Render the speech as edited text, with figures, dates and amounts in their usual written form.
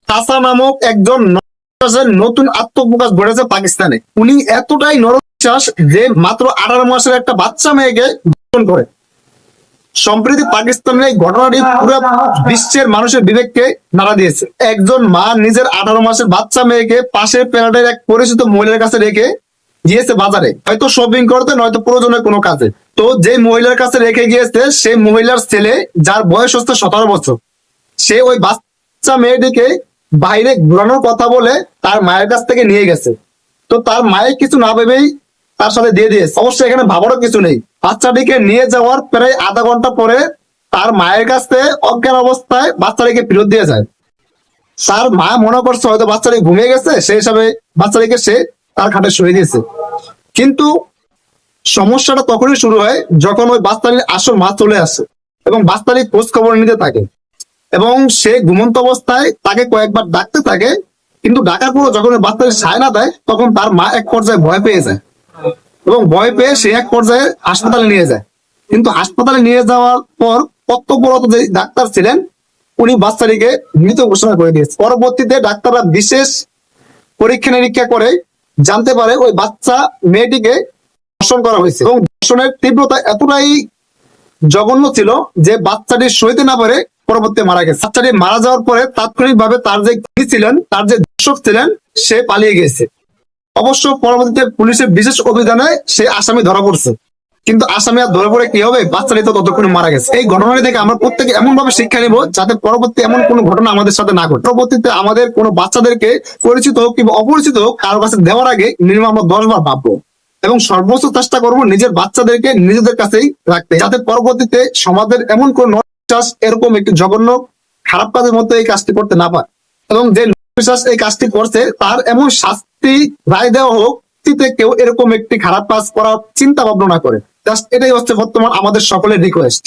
তাসা নামক একজন নতুন আত্মপ্রকাশ ঘটেছে পাকিস্তানে। উনি এতটাই নরবিশ্বাস যে মাত্র 18 মাসের একটা বাচ্চা মেয়েকে ধর্ষণ করে। সম্প্রতি পাকিস্তানের এই ঘটনাটি পুরো বিশ্বের মানুষের বিবেককে নাড়া দিয়েছে। একজন মা নিজের 18 মাসের বাচ্চা মেয়েকে পাশের প্যারাডের এক পরিচিত মহিলার কাছে রেখে গিয়েছে বাজারে, হয়তো শপিং করতে নয়তো প্রয়োজনের কোনো কাজে। তো যে মহিলার কাছে রেখে গিয়েছে সেই মহিলার ছেলে, যার বয়স হচ্ছে 17 বছর, সে ওই বাচ্চা মেয়েটিকে বাইরে ঘোরানোর কথা বলে তার মায়ের কাছ থেকে নিয়ে গেছে। তো তার মায়ের কিছু না ভেবেই তার সাথে দিয়ে দিয়েছে। অবশ্যই এখানে ভাবারও কিছু নেই। বাচ্চাটিকে নিয়ে যাওয়ার প্রায় আধা ঘন্টা পরে তার মায়ের কাছে অজ্ঞান অবস্থায় বাচ্চাটিকে ফেরত দিয়ে যায়। তার মা মনে করছে হয়তো বাচ্চাটি ঘুমিয়ে গেছে, সেই হিসাবে বাচ্চাটিকে সে তার খাটে শুয়ে দিয়েছে। কিন্তু সমস্যাটা তখনই শুরু হয় যখন ওই বাচ্চাটির আসল মা চলে আসে এবং বাচ্চাটির খোঁজ খবর নিতে থাকে এবং সে ঘুমন্ত অবস্থায় তাকে কয়েকবার ডাকতে থাকে। কিন্তু ডাকার পর যখন ওই বাচ্চাটি সায় না দেয় তখন তার মা এক পর্যায়ে ভয় পেয়ে যায় এবং ভয় পেয়ে সে এক পর্যায়ে হাসপাতালে নিয়ে যায়। কিন্তু হাসপাতালে নিয়ে যাওয়ার পর কর্তব্যরত যে ডাক্তার ছিলেন উনি বাচ্চাটিকে মৃত ঘোষণা করে দিয়েছে। পরবর্তীতে ডাক্তাররা বিশেষ পরীক্ষা নিরীক্ষা করে জানতে পারে ওই বাচ্চা মেয়েটিকে ধর্ষণ করা হয়েছে এবং ধর্ষণের তীব্রতা এতটাই জঘন্য ছিল যে বাচ্চাটি সইতে না পারে পরবর্তীতে মারা গেছে। বাচ্চাটি মারা যাওয়ার পরে তাৎক্ষণিকভাবে তার যে খুনি ছিলেন, তার যে দর্শক ছিলেন, সে পালিয়ে গেছে। অবশ্য পরবর্তীতে পুলিশের বিশেষ অভিযানে সে আসামি ধরা পড়ছে, কিন্তু আসামি আর ধরে পড়ে কি হবে, বাচ্চাটি তো ততক্ষণে মারা গেছে। এই ঘটনাটি থেকে আমরা প্রত্যেকে এমন ভাবে শিক্ষা নিব যাতে পরবর্তী এমন কোনো ঘটনা আমাদের সাথে না ঘটে। পরবর্তীতে আমাদের কোনো বাচ্চাদেরকে পরিচিত হোক কিংবা অপরিচিত হোক কারোর কাছে দেওয়ার আগে মিনিমাম আমরা 10 বার ভাববো এবং সর্বোচ্চ চেষ্টা করবো নিজের বাচ্চাদেরকে নিজেদের কাছেই রাখতে, যাতে পরবর্তীতে সমাজের এমন কোন বিশ্বাস এরকম একটি জঘন্য খারাপ কাজের মধ্যে এই কাজটি করতে না পারে এবং যে বিশ্বাস এই কাজটি করছে তার এমন শাস্তি রায় দেওয়া হোক কেউ এরকম একটি খারাপ কাজ করার চিন্তা ভাবনা না করে। জাস্ট এটাই হচ্ছে বর্তমান আমাদের সকলের রিকোয়েস্ট।